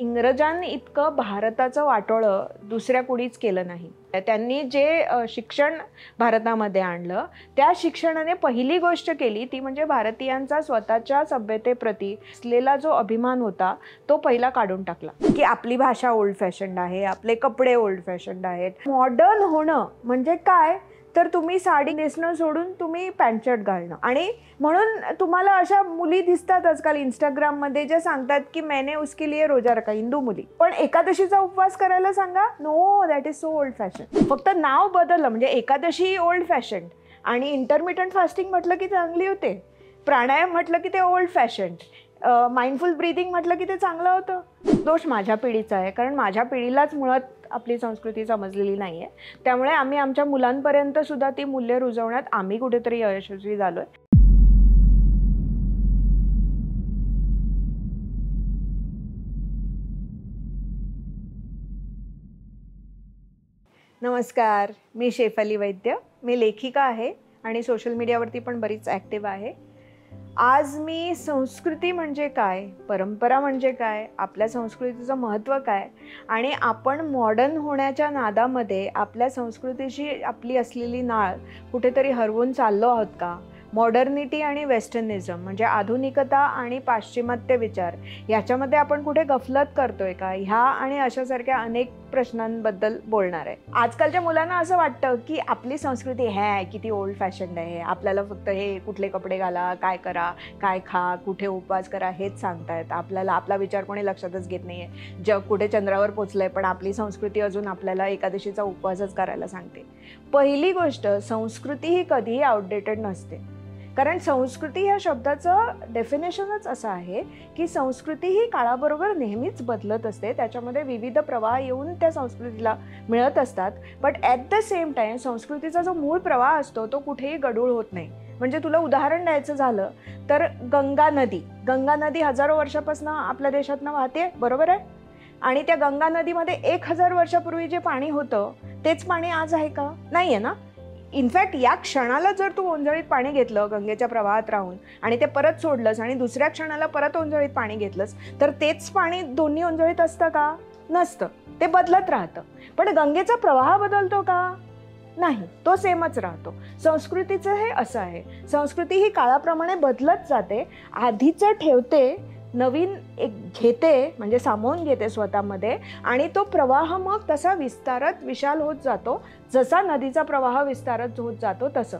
इंग्रजांनी इतकं भारताचं वाटोळं दुसऱ्या कुणीच केलं नाही. त्यांनी जे शिक्षण भारतामध्ये आणलं त्या शिक्षणाने पहिली गोष्ट केली ती म्हणजे भारतीयांचा स्वतःच्या सभ्यतेप्रती असलेला जो अभिमान होता तो पहिला काढून टाकला. की आपली भाषा ओल्ड फॅशन्ड आहे, आपले कपडे ओल्ड फॅशन्ड आहेत. मॉडर्न होणं म्हणजे काय तर तुम्ही साडी नेसणं सोडून तुम्ही पॅन्ट शर्ट घालणं. आणि म्हणून तुम्हाला अशा मुली दिसतात आजकाल इंस्टाग्राममध्ये ज्या सांगतात की मैंने उसके लिए रोजा रखा, हिंदू मुली. पण एकादशीचा उपवास करायला सांगा, no, that is so old fashion. फक्त नाव बदललं म्हणजे एकादशी ओल्ड फॅशन आणि इंटरमिटंट फास्टिंग म्हटलं की चांगली होते, प्राणायाम म्हटलं की ते ओल्ड फॅशन, माइंडफुल ब्रीदिंग म्हटलं की ते चांगलं होतं. दोष माझ्या पिढीचा आहे, कारण माझ्या पिढीलाच मुळात आपली संस्कृती समजलेली नाही आहे. त्यामुळे आम्ही आमच्या मुलांपर्यंत सुद्धा ती मूल्य रुजवण्यात आम्ही कुठेतरी यशस्वी झालोय. नमस्कार, मी शेफाली वैद्य. मी लेखिका आहे आणि सोशल मीडियावरती पण बरीच ॲक्टिव्ह आहे. आज मी संस्कृती म्हणजे काय, परंपरा म्हणजे काय, आपल्या संस्कृतीचं महत्त्व काय आणि आपण मॉडर्न होण्याच्या नादामध्ये आपल्या संस्कृतीशी आपली असलेली नाळ कुठेतरी हरवून चाललो आहोत का, मॉडर्निटी आणि वेस्टर्निझम म्हणजे आधुनिकता आणि पाश्चिमात्य विचार याच्यामध्ये आपण कुठे गफलत करतोय का, ह्या आणि अशासारख्या अनेक प्रश्नांबद्दल बोलणार आहे. आजकालच्या मुलांना असं वाटतं की आपली संस्कृती हे किती ओल्ड फॅशन्ड आहे, आपल्याला फक्त हे कुठले कपडे घाला, काय करा, काय खा, कुठे उपवास करा हेच सांगतायत. आपल्याला आपला विचार कोणी लक्षातच घेत नाही आहे. जग कुठे चंद्रावर पोचलंय पण आपली संस्कृती अजून आपल्याला एकादशीचा उपवासच करायला सांगते. पहिली गोष्ट, संस्कृती ही कधीही आउटडेटेड नसते. कारण संस्कृती ह्या शब्दाचं डेफिनेशनच असं आहे की संस्कृती ही काळाबरोबर नेहमीच बदलत असते. त्याच्यामध्ये विविध प्रवाह येऊन त्या संस्कृतीला मिळत असतात. But at the same time संस्कृतीचा जो मूळ प्रवाह असतो तो कुठेही गढूळ होत नाही. म्हणजे तुला उदाहरण द्यायचं झालं तर गंगा नदी हजारो वर्षापासून आपल्या देशातनं वाहते, बरोबर आहे. आणि त्या गंगा नदीमध्ये 1000 वर्षापूर्वी जे पाणी होतं तेच पाणी आज आहे का, नाही आहे ना. इनफॅक्ट या क्षणाला जर तू ओंजळीत पाणी घेतलं गंगेच्या प्रवाहात राहून आणि ते परत सोडलंस आणि दुसऱ्या क्षणाला परत ओंजळीत पाणी घेतलंस तर तेच पाणी दोन्ही ओंजळीत असतं का, नसतं. ते बदलत राहतं. पण गंगेचा प्रवाह बदलतो का, नाही, तो सेमच राहतो. संस्कृतीचं हे असं आहे. संस्कृती ही काळाप्रमाणे बदलत जाते. आधीचं ठेवते, नवीन एक घेते म्हणजे सामावून घेते स्वतःमध्ये आणि तो प्रवाह मग तसा विस्तारत विशाल होत जातो, जसा नदीचा प्रवाह विस्तारत होत जातो तसं.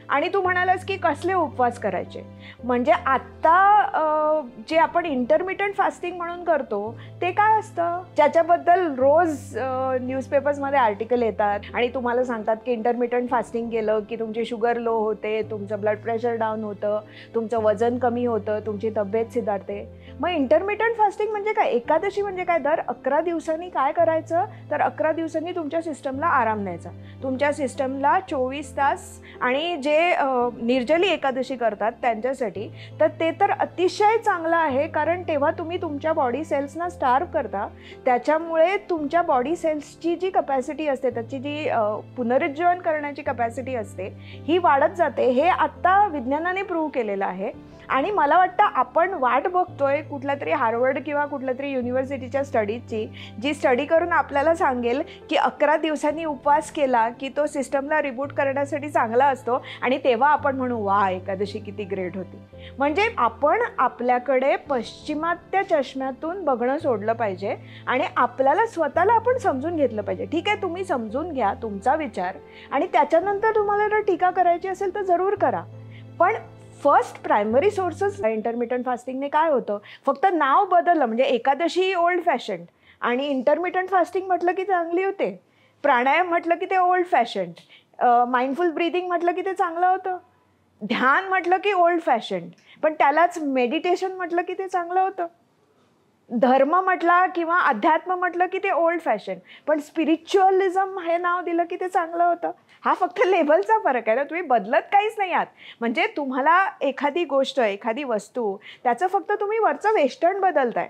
आणि तू म्हणालास की कसले उपवास करायचे, म्हणजे आत्ता जे आपण इंटरमिटंट फास्टिंग म्हणून करतो ते काय असतं, ज्याच्याबद्दल रोज न्यूजपेपर्समध्ये आर्टिकल येतात आणि तुम्हाला सांगतात की इंटरमिटंट फास्टिंग केलं की तुमची शुगर लो होते, तुमचं ब्लड प्रेशर डाऊन होतं, तुमचं वजन कमी होतं, तुमची तब्येत सुधारते. मग इंटरमिटंट फास्टिंग म्हणजे काय, एकादशी म्हणजे काय, दर 11 दिवसांनी काय करायचं तर 11 दिवसांनी तुमच्या सिस्टमला आराम द्यायचा. तुमच्या सिस्टमला 24 तास. आणि जे निर्जली एकादशी करतात त्यांच्यासाठी तर ते तर अतिशय चांगलं आहे, कारण तेव्हा तुम्ही तुमच्या बॉडी सेल्सना स्टार्व करता. त्याच्यामुळे तुमच्या बॉडी सेल्सची जी कपॅसिटी असते, त्याची जी पुनरुज्जीवन करण्याची कपॅसिटी असते ही वाढत जाते. हे आत्ता विज्ञानाने प्रूव्ह केलेलं आहे. आणि मला वाटतं आपण वाट बघतोय कुठल्या तरी हार्वर्ड किंवा कुठल्या तरी युनिव्हर्सिटीच्या स्टडीजची, जी स्टडी करून आपल्याला सांगेल की 11 दिवसांनी उपवास केला की तो सिस्टमला रिबूट करण्यासाठी चांगला असतो आणि तेव्हा आपण म्हणू वा एकादशी किती ग्रेट होती. म्हणजे आपण आपल्याकडे पश्चिमात्य चष्म्यातून बघणं सोडलं पाहिजे आणि आपल्याला स्वतःला आपण समजून घेतलं पाहिजे. ठीक आहे, तुम्ही समजून घ्या तुमचा विचार आणि त्याच्यानंतर तुम्हाला जर टीका करायची असेल तर जरूर करा. पण फर्स्ट प्रायमरी सोर्सेस इंटरमिटंट फास्टिंगने काय होतं, फक्त नाव बदललं म्हणजे एकादशी ओल्ड फॅशन आणि इंटरमिटंट फास्टिंग म्हटलं की चांगली होते, प्राणायाम म्हटलं की ते ओल्ड फॅशन, माइंडफुल ब्रीदिंग म्हटलं की ते चांगलं होतं, ध्यान म्हटलं की ओल्ड फॅशन, पण त्यालाच मेडिटेशन म्हटलं की ते चांगलं होतं, धर्म म्हटला किंवा अध्यात्म म्हटलं की ते ओल्ड फॅशन, पण स्पिरिच्युअलिझम हे नाव दिलं की ते चांगलं होतं. हा फक्त लेबलचा फरक आहे ना, तुम्ही बदलत काहीच नाही आहात. म्हणजे तुम्हाला एखादी गोष्ट, एखादी वस्तू, त्याचं फक्त तुम्ही वरचं वेस्टर्न बदलताय.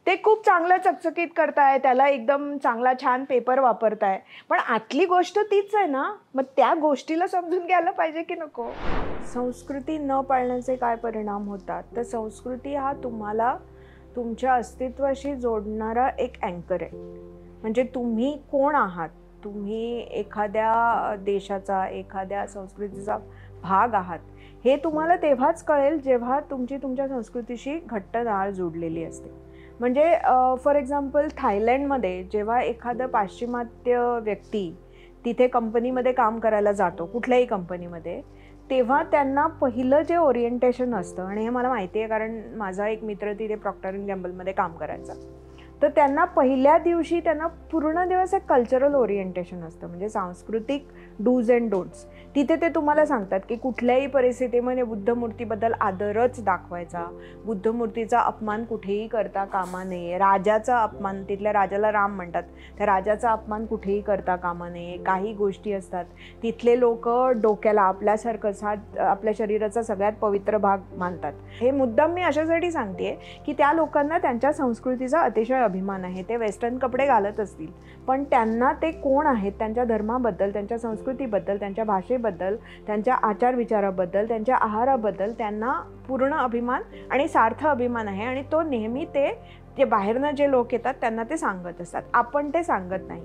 ते खूप चांगलं चकचकीत करताय, त्याला एकदम चांगला छान पेपर वापरताय, पण आतली गोष्ट तीच आहे ना. मग त्या गोष्टीला समजून घ्यायला पाहिजे की नको. संस्कृती न पाळण्याचे काय परिणाम होतात तर संस्कृती हा तुम्हाला तुमच्या अस्तित्वाशी जोडणारा एक अँकर आहे. म्हणजे तुम्ही कोण आहात, तुम्ही एखाद्या देशाचा, एखाद्या संस्कृतीचा भाग आहात, हे तुम्हाला तेव्हाच कळेल जेव्हा तुमची तुमच्या संस्कृतीशी घट्ट नाळ जोडलेली असते. म्हणजे फॉर एक्झाम्पल थायलंडमध्ये जेव्हा एखादं पाश्चिमात्य व्यक्ती तिथे कंपनीमध्ये काम करायला जातो, कुठल्याही कंपनीमध्ये, तेव्हा त्यांना पहिलं जे ओरिएंटेशन असतं, आणि हे मला माहिती आहे कारण माझा एक मित्र तिथे प्रॉक्टर अँड गॅम्बलमध्ये काम करायचा, तर त्यांना पहिल्या दिवशी त्यांना पूर्ण दिवस एक कल्चरल ओरिएंटेशन असतं, म्हणजे सांस्कृतिक डूज अँड डोंट्स. तिथे ते तुम्हाला सांगतात की कुठल्याही परिस्थितीमध्ये बुद्धमूर्तीबद्दल आदरच दाखवायचा, बुद्धमूर्तीचा अपमान कुठेही करता कामा नये, राजाचा अपमान, तिथल्या राजाला राम म्हणतात, त्या राजाचा अपमान कुठेही करता कामा नये. काही गोष्टी असतात तिथले लोक डोक्याला आपल्यासारखंच हा आपल्या शरीराचा सगळ्यात पवित्र भाग मानतात. हे मुद्दाम मी अशासाठी सांगते की त्या लोकांना त्यांच्या संस्कृतीचा अतिशय अभिमान आहे. ते वेस्टर्न कपडे घालत असतील पण त्यांना ते कोण आहेत, त्यांच्या धर्माबद्दल, त्यांच्या संस्कृतीबद्दल, त्यांच्या भाषेबद्दल, त्यांच्या आचारविचाराबद्दल, त्यांच्या आहाराबद्दल त्यांना पूर्ण अभिमान आणि सार्थ अभिमान आहे. आणि तो नेहमी ते बाहेरनं जे लोक येतात त्यांना ते सांगत असतात. आपण ते सांगत नाही.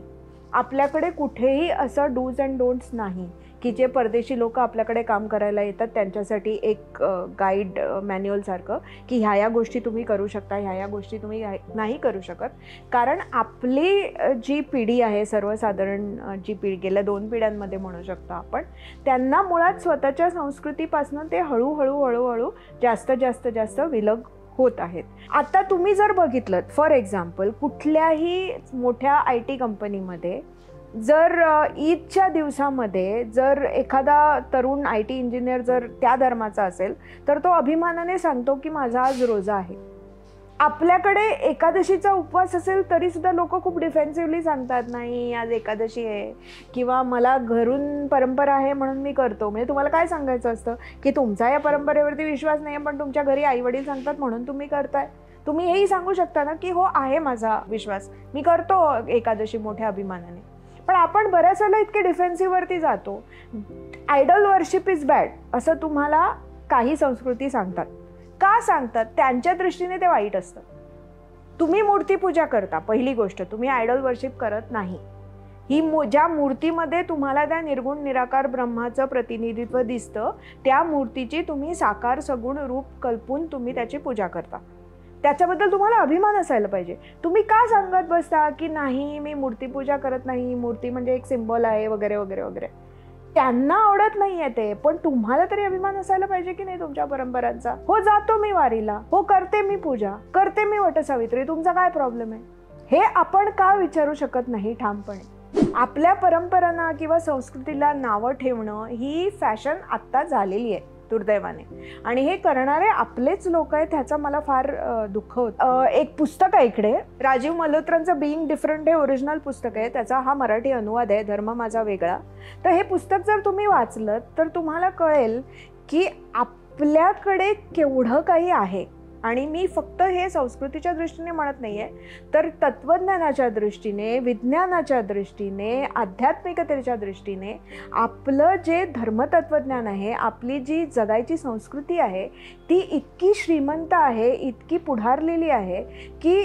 आपल्याकडे कुठेही असं डूज अँड डोंट्स नाही की जे परदेशी लोक आपल्याकडे काम करायला येतात त्यांच्यासाठी एक गाईड मॅन्युअलसारखं की ह्या गोष्टी तुम्ही करू शकता, ह्या गोष्टी तुम्ही नाही करू शकत. कारण आपली जी पिढी आहे, सर्वसाधारण जी पिढी गेल्या 2 पिढ्यांमध्ये म्हणू शकतो आपण, त्यांना मुळात स्वतःच्या संस्कृतीपासून ते हळूहळू जास्त विलग होत आहेत. आता तुम्ही जर बघितलं फॉर एक्झाम्पल कुठल्याही मोठ्या IT कंपनीमध्ये जर ईदच्या दिवसामध्ये जर एखादा तरुण IT इंजिनियर जर त्या धर्माचा असेल तर तो अभिमानाने सांगतो की माझा आज रोजा आहे. आपल्याकडे एकादशीचा उपवास असेल तरी सुद्धा लोक खूप डिफेन्सिव्हली सांगतात नाही आज एकादशी आहे, किंवा मला घरून परंपरा आहे म्हणून मी करतो. म्हणजे तुम्हाला काय सांगायचं असतं की तुमचा या परंपरेवरती विश्वास नाही पण तुमच्या घरी आई वडील सांगतात म्हणून तुम्ही करताय. तुम्ही हेही सांगू शकता ना की हो आहे माझा विश्वास, मी करतो एकादशी मोठ्या अभिमानाने. पण आपण बऱ्याच वेळेला इतके डिफेन्सिव्हवरती जातो. आयडल वर्शिप इज बॅड असं तुम्हाला काही संस्कृती सांगतात. का सांगतात? त्यांच्या दृष्टीने ते वाईट असतं. तुम्ही मूर्तीपूजा करता, पहिली गोष्ट तुम्ही आयडल वर्शिप करत नाही. ही ज्या मूर्तीमध्ये तुम्हाला त्या निर्गुण निराकार ब्रह्माचं प्रतिनिधित्व दिसतं त्या मूर्तीची तुम्ही साकार सगुण रूप कल्पून तुम्ही त्याची पूजा करता. त्याच्याबद्दल तुम्हाला अभिमान असायला पाहिजे. तुम्ही का सांगत बसता की नाही मी मूर्तीपूजा करत नाही, मूर्ती म्हणजे एक सिम्बॉल आहे वगैरे वगैरे वगैरे. त्यांना आवडत नाहीये ते, पण तुम्हाला तरी अभिमान असायला पाहिजे की नाही तुमच्या परंपरांचा. हो जातो मी वारीला, हो करते मी पूजा, करते मी वटसावित्री, तुमचा काय प्रॉब्लेम आहे? हे आपण का विचारू शकत नाही ठामपणे? आपल्या परंपरांना किंवा संस्कृतीला नावं ठेवणं ही फॅशन आत्ता झालेली आहे दुर्दैवाने, आणि हे करणारे आपलेच लोक आहेत. ह्याचा मला फार दुःख होतं. एक पुस्तक आहे इकडे, राजीव मल्होत्रांचं बीइंग डिफरंट हे ओरिजिनल पुस्तक आहे, त्याचा हा मराठी अनुवाद आहे, धर्म माझा वेगळा. तर हे पुस्तक जर तुम्ही वाचलं तर तुम्हाला कळेल की आपल्याकडे केवढं काही आहे. आणि मी फक्त हे संस्कृतीच्या दृष्टीने म्हणत नाही आहे, तर तत्त्वज्ञानाच्या दृष्टीने, विज्ञानाच्या दृष्टीने, आध्यात्मिकतेच्या दृष्टीने आपलं जे धर्मतत्त्वज्ञान आहे, आपली जी जगायची संस्कृती आहे ती इतकी श्रीमंत आहे, इतकी पुढारलेली आहे की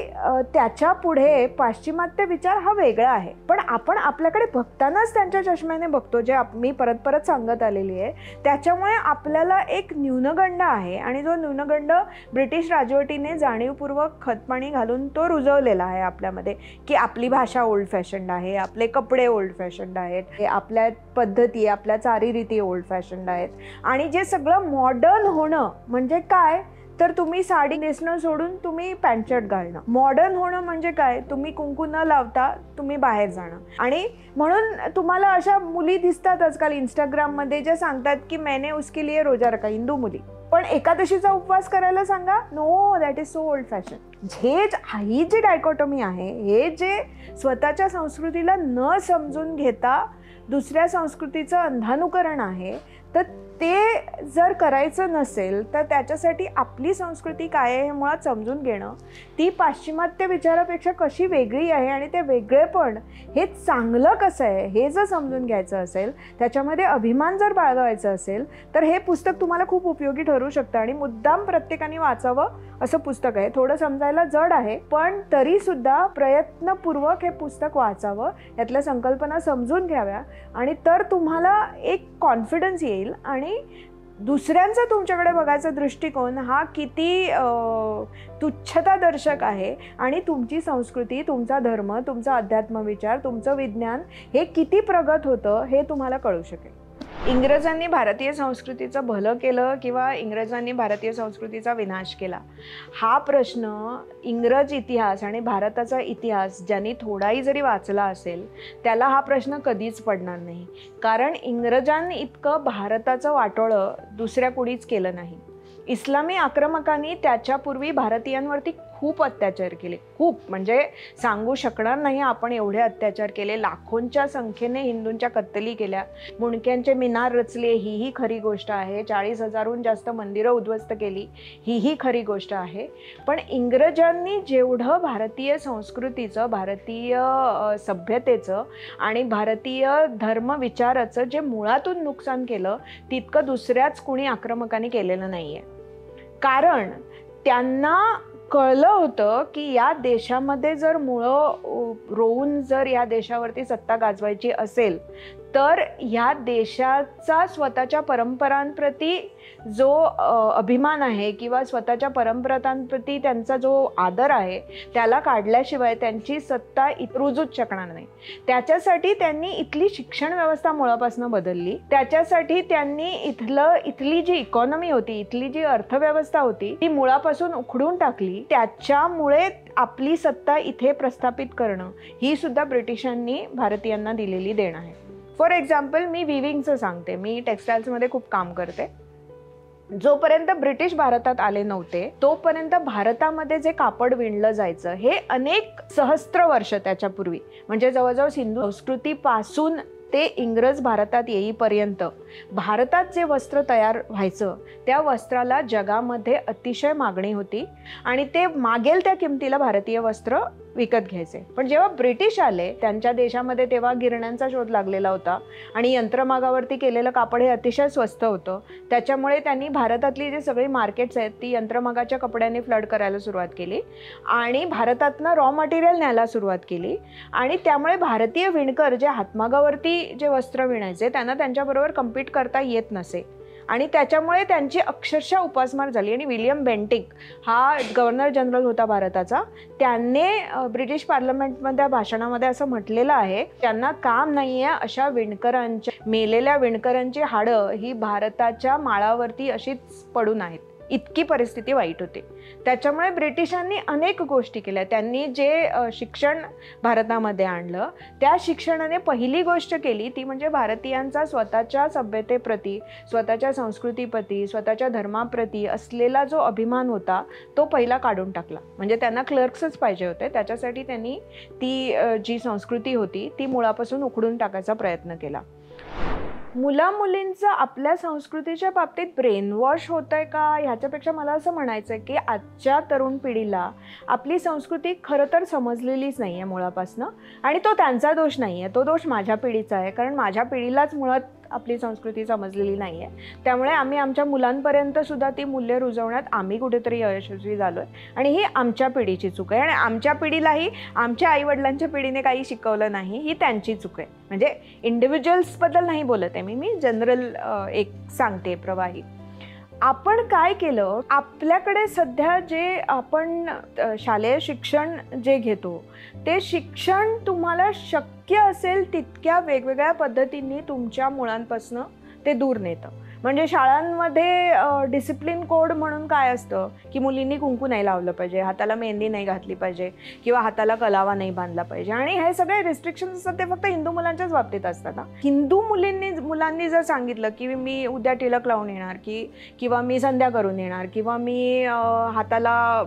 त्याच्या पुढे पाश्चिमात्य विचार हा वेगळा आहे. पण आपण आपल्याकडे बघतानाच त्यांच्या चष्म्याने बघतो, जे मी परत परत सांगत आलेली आहे. त्याच्यामुळे आपल्याला एक न्यूनगंड आहे, आणि जो न्यूनगंड ब्रिटिश राजवटीने जाणीवपूर्वक खतपाणी घालून तो रुजवलेला आहे आपल्यामध्ये, की आपली भाषा ओल्ड फॅशन्ड आहे, आपले कपडे ओल्ड फॅशन्ड आहेत, आपल्या पद्धती, आपल्या चालीरीती ओल्ड फॅशन्ड आहेत. आणि जे सगळं मॉडर्न होणं म्हणजे काय, तर तुम्ही साडी नेसणं सोडून तुम्ही पॅन्ट शर्ट घालणं. मॉडर्न होणं म्हणजे काय, तुम्ही कुंकू न लावता तुम्ही बाहेर जाणं. आणि म्हणून तुम्हाला अशा मुली दिसतात आजकाल इंस्टाग्राममध्ये ज्या सांगतात की मैंने उसके लिए रोजा रखा, हिंदू मुली. पण एकादशीचा उपवास करायला सांगा, no, that is so old fashion. ही जी डायकोटॉमी आहे, हे जे स्वतःच्या संस्कृतीला न समजून घेता दुसऱ्या संस्कृतीचं अंधानुकरण आहे, तर ते जर करायचं नसेल तर त्याच्यासाठी आपली संस्कृती काय आहे हे मुळात समजून घेणं, ती पाश्चिमात्य विचारापेक्षा कशी वेगळी आहे आणि ते वेगळेपण हे चांगलं कसं आहे हे जर समजून घ्यायचं असेल, त्याच्यामध्ये अभिमान जर बाळगायचा असेल, तर हे पुस्तक तुम्हाला खूप उपयोगी ठरू शकतं. आणि मुद्दाम प्रत्येकाने वाचावं असं पुस्तक आहे. थोडं समजायला जड आहे, पण तरीसुद्धा प्रयत्नपूर्वक हे पुस्तक वाचावं, यातल्या संकल्पना समजून घ्याव्या, आणि तर तुम्हाला एक कॉन्फिडन्स येईल आणि दुसऱ्यांचा तुमच्याकडे बघायचा दृष्टिकोन हा किती तुच्छतादर्शक आहे आणि तुमची संस्कृती, तुमचा धर्म, तुमचा अध्यात्मविचार, तुमचं विज्ञान हे किती प्रगत होतं हे तुम्हाला कळू शकेल. इंग्रजांनी भारतीय संस्कृतीचं भलं केलं किंवा इंग्रजांनी भारतीय संस्कृतीचा विनाश केला, हा प्रश्न इंग्रज इतिहास आणि भारताचा इतिहास ज्यांनी थोडाही जरी वाचला असेल त्याला हा प्रश्न कधीच पडणार नाही. कारण इंग्रजांनी इतकं भारताचं वाटोळं दुसऱ्या कुणीच केलं नाही. इस्लामी आक्रमकांनी त्याच्यापूर्वी भारतीयांवरती खूप अत्याचार केले, खूप म्हणजे सांगू शकणार नाही आपण एवढे अत्याचार केले. लाखोंच्या संख्येने हिंदूंच्या कत्तली केल्या, मुंडक्यांचे मिनार रचले, ही खरी गोष्ट आहे. 40,000हून जास्त मंदिरं उद्ध्वस्त केली, ही खरी गोष्ट आहे. पण इंग्रजांनी जेवढं भारतीय संस्कृतीचं, भारतीय सभ्यतेचं आणि भारतीय धर्मविचाराचं जे मुळातून नुकसान केलं तितकं दुसऱ्याच कुणी आक्रमकांनी केलेलं नाही आहे. कारण त्यांना कळलं होतं की या देशामध्ये जर मुळं रोवून जर या देशावरती सत्ता गाजवायची असेल तर ह्या देशाचा स्वतःच्या परंपरांप्रती जो अभिमान आहे किंवा स्वतःच्या परंपरांप्रती त्यांचा जो आदर आहे त्याला काढल्याशिवाय त्यांची सत्ता रुजूच शकणार नाही. त्याच्यासाठी त्यांनी इथली शिक्षण व्यवस्था मुळापासून बदलली. त्याच्यासाठी त्यांनी इथली जी इकॉनॉमी होती, इथली जी अर्थव्यवस्था होती ती मुळापासून उखडून टाकली. त्याच्यामुळे आपली सत्ता इथे प्रस्थापित करणं ही सुद्धा ब्रिटिशांनी भारतीयांना दिलेली देण आहे. फॉर एक्झाम्पल मी विविंगचं सांगते. मी टेक्स्टाईल्समध्ये खूप काम करते. जोपर्यंत ब्रिटिश भारतात आले नव्हते तोपर्यंत भारतामध्ये जे कापड विणलं जायचं हे अनेक सहस्त्र वर्ष त्याच्यापूर्वी, म्हणजे जवळजवळ सिंधू संस्कृतीपासून ते इंग्रज भारतात येईपर्यंत भारतात जे वस्त्र तयार व्हायचं त्या वस्त्राला जगामध्ये अतिशय मागणी होती आणि ते मागेल त्या किमतीला भारतीय वस्त्र विकत घ्यायचे. पण जेव्हा ब्रिटिश आले त्यांच्या देशामध्ये तेव्हा गिरण्यांचा शोध लागलेला होता आणि यंत्रमागावरती केलेलं कापड हे अतिशय स्वस्त होतं. त्याच्यामुळे त्यांनी भारतातली जी सगळी मार्केट्स आहेत ती यंत्रमागाच्या कपड्यांनी फ्लड करायला सुरुवात केली आणि भारतातनं रॉ मटेरियल न्यायला सुरुवात केली. आणि त्यामुळे भारतीय विणकर जे हातमागावरती जे वस्त्र विणायचे त्यांना त्यांच्याबरोबर कम्पीट करता येत नसे आणि त्याच्यामुळे त्यांची अक्षरशः उपासमार झाली. आणि विलियम बेंटिक हा गव्हर्नर जनरल होता भारताचा, त्याने ब्रिटिश पार्लमेंटमध्ये भाषणामध्ये असं म्हटलेलं आहे, त्यांना काम नाही आहे अशा विणकरांच्या, मेलेल्या विणकरांची हाडं ही भारताच्या माळावरती अशीच पडून आहेत. इतकी परिस्थिती वाईट होती. त्याच्यामुळे ब्रिटिशांनी अनेक गोष्टी केल्या. त्यांनी जे शिक्षण भारतामध्ये आणलं त्या शिक्षणाने पहिली गोष्ट केली ती म्हणजे भारतीयांचा स्वतःच्या सभ्यतेप्रती, स्वतःच्या संस्कृतीप्रती, स्वतःच्या धर्माप्रती असलेला जो अभिमान होता तो पहिला काढून टाकला. म्हणजे त्यांना क्लर्क्सच पाहिजे होते. त्याच्यासाठी त्यांनी ती जी संस्कृती होती ती मुळापासून उखडून टाकायचा प्रयत्न केला. मुला-मुलींचं आपल्या संस्कृतीच्या बाबतीत ब्रेनवॉश होत आहे का ह्याच्यापेक्षा मला असं म्हणायचं आहे की आजच्या तरुण पिढीला आपली संस्कृती खरं तर समजलेलीच नाही आहे मुळापासनं. आणि तो त्यांचा दोष नाही आहे, तो दोष माझ्या पिढीचा आहे. कारण माझ्या पिढीलाच मुळात आपली संस्कृती समजलेली नाही आहे. त्यामुळे आम्ही आमच्या मुलांपर्यंत सुद्धा ती मूल्य रुजवण्यात आम्ही कुठेतरी अयशस्वी झालो आहे आणि ही आमच्या पिढीची चूक आहे. आणि आमच्या पिढीलाही आमच्या आईवडिलांच्या पिढीने काही शिकवलं नाही ही त्यांची चूक आहे. म्हणजे इंडिव्हिज्युअल्सबद्दल नाही बोलत आहे मी जनरल एक सांगते प्रवाही. आपण काय केलं, आपल्याकडे सध्या जे आपण शालेय शिक्षण जे घेतो ते शिक्षण तुम्हाला शक्य असेल तितक्या वेगवेगळ्या पद्धतींनी तुमच्या मुलांपासून ते दूर नेतं. म्हणजे शाळांमध्ये डिसिप्लिन कोड म्हणून काय असतं की मुलींनी कुंकू नाही लावलं पाहिजे, हाताला मेहंदी नाही घातली पाहिजे किंवा हाताला कलावा नाही बांधला पाहिजे. आणि हे सगळे रिस्ट्रिक्शन्स असतात ते फक्त हिंदू मुलांच्याच बाबतीत असतात. हिंदू मुलांनी जर सांगितलं की मी उद्या टिलक लावून येणार किंवा मी संध्या करून येणार किंवा मी हाताला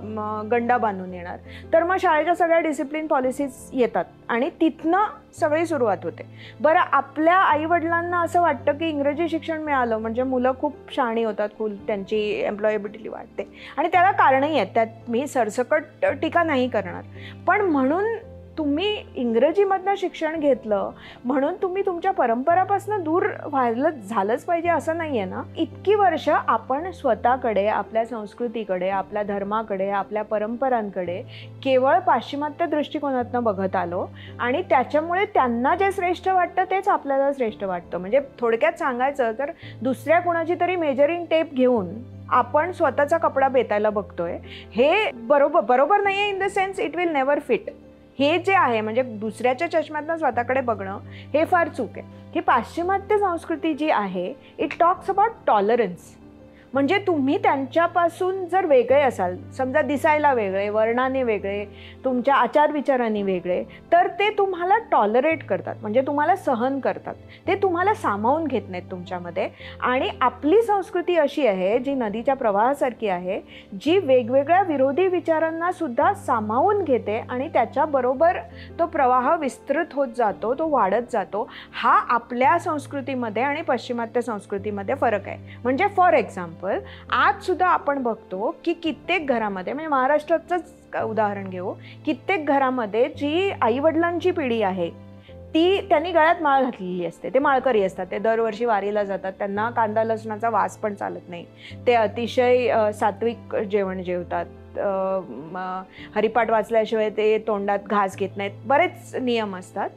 गंडा बांधून येणार तर मग शाळेच्या सगळ्या डिसिप्लिन पॉलिसीज येतात आणि तिथनं सगळी सुरुवात होते. बरं, आपल्या आईवडिलांना असं वाटतं की इंग्रजी शिक्षण मिळालं म्हणजे मुलं खूप शहाणी होतात, त्यांची एम्प्लॉयबिलिटी वाढते आणि त्याला कारणही आहेत, त्यात मी सरसकट टीका नाही करणार. पण म्हणून तुम्ही इंग्रजीमधनं शिक्षण घेतलं म्हणून तुम्ही तुमच्या परंपरापासून दूर झालंच पाहिजे असं नाही आहे ना. इतकी वर्ष आपण स्वतःकडे, आपल्या संस्कृतीकडे, आपल्या धर्माकडे, आपल्या परंपरांकडे केवळ पाश्चिमात्य दृष्टिकोनातनं बघत आलो आणि त्याच्यामुळे त्यांना जे श्रेष्ठ वाटतं तेच आपल्याला श्रेष्ठ वाटतं. म्हणजे थोडक्यात सांगायचं तर दुसऱ्या कुणाची तरी मेजरिंग टेप घेऊन आपण स्वतःचा कपडा बेतायला बघतोय, हे बरोबर नाही आहे. In the sense it will never fit. हे जे आहे म्हणजे दुसऱ्याच्या चष्म्यातनं स्वतःकडे बघणं हे फार चूक आहे. ही पाश्चिमात्य संस्कृती जी आहे इट टॉक्स अबाउट टॉलरन्स. म्हणजे तुम्ही त्यांच्यापासून जर वेगळे असाल, समजा दिसायला वेगळे, वर्णाने वेगळे, तुमच्या आचारविचारांनी वेगळे, तर ते तुम्हाला टॉलरेट करतात, म्हणजे तुम्हाला सहन करतात, ते तुम्हाला सामावून घेत नाहीत तुमच्यामध्ये. आणि आपली संस्कृती अशी आहे जी नदीच्या प्रवाहासारखी आहे, जी वेगवेगळ्या विरोधी विचारांना सुद्धा सामावून घेते आणि त्याच्याबरोबर तो प्रवाह विस्तृत होत जातो, तो वाढत जातो. हा आपल्या संस्कृतीमध्ये आणि पाश्चिमात्य संस्कृतीमध्ये फरक आहे. म्हणजे फॉर एक्झाम्पल आज सुद्धा आपण बघतो की कित्येक घरामध्ये, म्हणजे महाराष्ट्राचंच उदाहरण घेऊ, कित्येक घरामध्ये जी आईवडिलांची पिढी आहे ती त्यांनी गळ्यात माळ घातलेली असते, ते माळकरी असतात, ते दरवर्षी वारीला जातात, त्यांना कांदा लसणाचा वास पण चालत नाही, ते अतिशय सात्विक जेवण जेवतात, हरिपाठ वाचल्याशिवाय ते तोंडात घास घेत नाहीत, बरेच नियम असतात.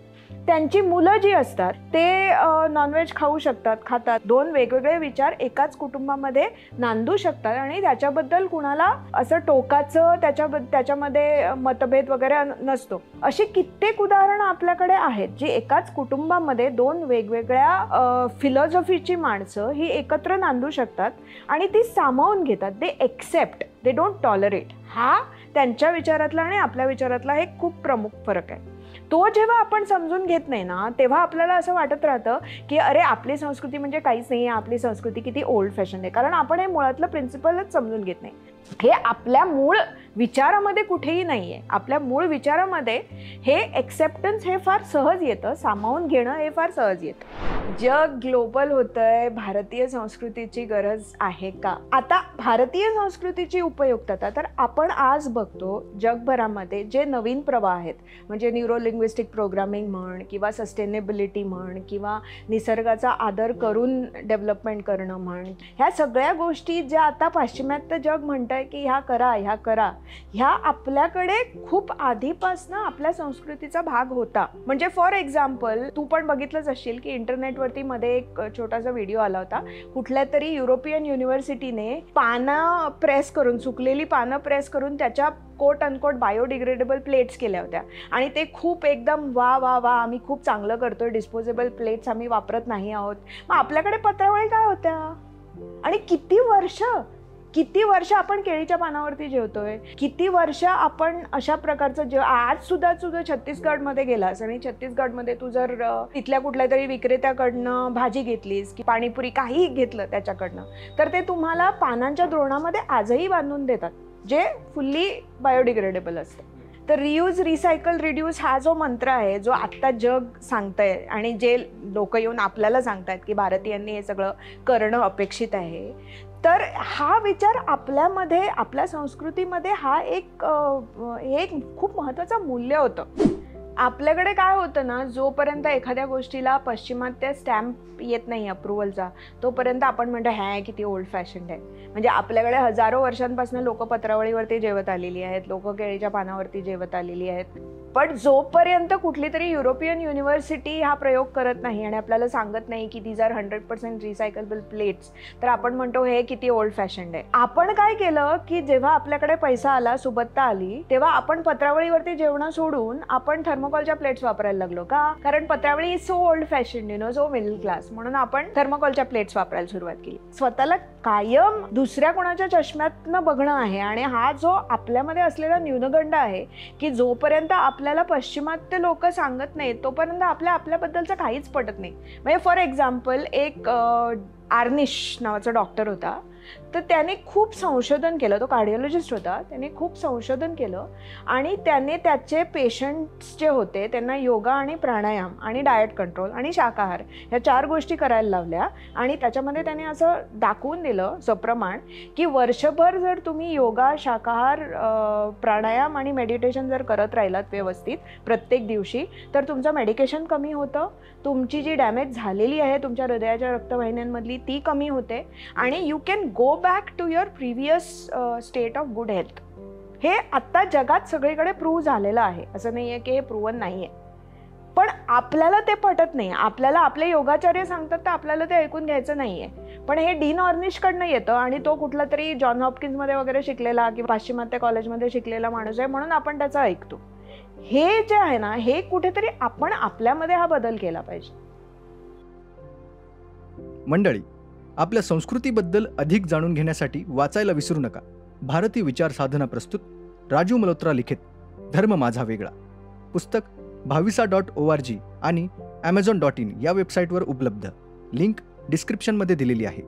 त्यांची मुलं जी असतात ते नॉनव्हेज खाऊ शकतात, खातात. दोन वेगवेगळे विचार एकाच कुटुंबामध्ये नांदू शकतात आणि त्याच्याबद्दल कुणाला असं टोकाचं त्याच्यामध्ये मतभेद वगैरे नसतो. अशी कित्येक उदाहरणं आपल्याकडे आहेत जी एकाच कुटुंबामध्ये दोन वेगवेगळ्या फिलॉसॉफीची माणसं ही एकत्र नांदू शकतात आणि ती सामावून घेतात. They accept, they don't tolerate. हा त्यांच्या विचारातला आणि आपल्या विचारातला एक खूप प्रमुख फरक आहे. तो जेव्हा आपण समजून घेत नाही ना, तेव्हा आपल्याला असं वाटत राहतं की अरे आपली संस्कृती म्हणजे काहीच नाही आहे, आपली संस्कृती किती ओल्ड फॅशन आहे. कारण आपण हे मुळातलं प्रिन्सिपलच समजून घेत नाही. हे आपल्या मूळ विचारामध्ये कुठेही नाही आहे. आपल्या मूळ विचारामध्ये हे एक्सेप्टन्स हे फार सहज येतं, सामावून घेणं हे फार सहज येतं. जग ग्लोबल होतंय, भारतीय संस्कृतीची गरज आहे का? आता भारतीय संस्कृतीची उपयुक्तता तर आपण आज बघतो जगभरामध्ये जे नवीन प्रवाह आहेत, म्हणजे न्यूरो लिंग्विस्टिक प्रोग्रामिंग म्हण किंवा सस्टेनेबिलिटी म्हण किंवा निसर्गाचा आदर करून डेव्हलपमेंट करणं म्हण, ह्या सगळ्या गोष्टी ज्या आता पाश्चिमात्य जग म्हणतंय की ह्या करा, ह्या आपल्याकडे खूप आधीपासनं आपल्या संस्कृतीचा भाग होता. म्हणजे फॉर एक्झाम्पल तू पण बघितलंच असशील की इंटरनेटवरती मध्ये एक छोटासा व्हिडिओ आला होता. कुठल्या तरी युरोपियन युनिव्हर्सिटीने पानं प्रेस करून, सुकलेली पानं प्रेस करून त्याच्या कोट अनकोट बायोडिग्रेडेबल प्लेट्स केल्या होत्या आणि ते खूप एकदम वा वा वा आम्ही खूप चांगलं करतोय, डिस्पोजेबल प्लेट्स आम्ही वापरत नाही आहोत. मग आपल्याकडे पत्रावळी काय होत्या? आणि किती वर्ष आपण केळीच्या पानावरती जेवतोय, किती वर्ष आपण अशा प्रकारचं आज सुद्धा छत्तीसगडमध्ये गेलास आणि छत्तीसगडमध्ये तू जर तिथल्या कुठल्या तरी विक्रेत्याकडनं भाजी घेतलीस की पाणीपुरी काहीही घेतलं त्याच्याकडनं, तर ते तुम्हाला पानांच्या द्रोणामध्ये आजही बांधून देतात, जे फुल्ली बायोडिग्रेडेबल असतं. तर रियूज, रिसायकल, रिड्यूस हा जो मंत्र आहे, जो आत्ता जग सांगतंय आणि जे लोक येऊन आपल्याला सांगतायत की भारतीयांनी हे सगळं करणं अपेक्षित आहे, तर हा विचार आपल्यामध्ये, आपल्या संस्कृतीमध्ये हा एक खूप महत्त्वाचं मूल्य होतं. आपल्याकडे काय होतं ना, जोपर्यंत एखाद्या गोष्टीला पश्चिमात्य स्टॅम्प येत नाही अप्रुव्हलचा, तोपर्यंत आपण म्हणतो ह्या किती ओल्ड फॅशन्ड आहे. म्हणजे आपल्याकडे हजारो वर्षांपासून लोक पत्रावळीवरती जेवत आलेली आहेत, लोक केळीच्या पानावरती जेवत आलेली आहेत. पण जोपर्यंत कुठली तरी युरोपियन युनिव्हर्सिटी हा प्रयोग करत नाही आणि आपल्याला सांगत नाही की दीज आर 100% रिसायकलेबल प्लेट्स, तर आपण म्हणतो हे किती ओल्ड फॅशन्ड आहे. आपण काय केलं की जेव्हा आपल्याकडे पैसा आला, सुबत्ता आली, तेव्हा आपण पत्रावळीवरती जेवण सोडून आपण थर्मोकॉलच्या प्लेट्स वापरायला लागलो. का? कारण पत्रावळी is so old fashion, so middle class, म्हणून आपण थर्मोकॉलच्या प्लेट्स वापरायला सुरुवात केली. स्वतःला कायम दुसऱ्या कोणाच्या चष्म्यातनं बघणं आहे आणि हा जो आपल्यामध्ये असलेला न्यूनगंड आहे की जोपर्यंत आपल्याला पश्चिमात्य लोक सांगत नाहीत तोपर्यंत आपल्याबद्दलचं काहीच पटत नाही. म्हणजे फॉर एक्झाम्पल एक आर्निश नावाचा डॉक्टर होता, तर त्याने खूप संशोधन केलं, तो कार्डिओलॉजिस्ट होता, त्याने खूप संशोधन केलं आणि त्याने त्याचे पेशंट्स जे होते त्यांना योगा आणि प्राणायाम आणि डाएट कंट्रोल आणि शाकाहार ह्या 4 गोष्टी करायला लावल्या आणि त्याच्यामध्ये त्याने असं दाखवून दिलं सप्रमाण की वर्षभर जर तुम्ही योगा, शाकाहार, प्राणायाम आणि मेडिटेशन जर करत राहिलात व्यवस्थित प्रत्येक दिवशी तर तुमचं मेडिकेशन कमी होतं, तुमची जी डॅमेज झालेली आहे तुमच्या हृदयाच्या रक्तवाहिन्यांमधली ती कमी होते आणि you can go back to your previous state of good health. हे आत्ता जगात सगळीकडे प्रूव्ह झालेलं आहे, असं नाही आहे की हे प्रूव्हन नाही आहे. पण आपल्याला ते पटत नाही. आपल्याला आपले योगाचार्य सांगतात तर आपल्याला ते ऐकून घ्यायचं नाही आहे. पण हे डीन ऑर्निशकडनं येतं आणि तो कुठला तरी जॉन हॉपकिन्समध्ये वगैरे शिकलेला किंवा पाश्चिमात्य कॉलेजमध्ये शिकलेला माणूस आहे म्हणून आपण त्याचं ऐकतो. हे जे आहे ना, हे कुठेतरी आपण आपल्यामध्ये हा बदल केला पाहिजे. मंडळी, आपल्या संस्कृतीबद्दल अधिक जाणून घेण्यासाठी वाचायला विसरू नका. भारतीय विचार साधना प्रस्तुत राजू मल्होत्रा लिखित धर्म माझा वेगळा पुस्तक bhavisa.org आणि amazon.in या वेबसाईटवर उपलब्ध. लिंक डिस्क्रिप्शनमध्ये दिलेली आहे.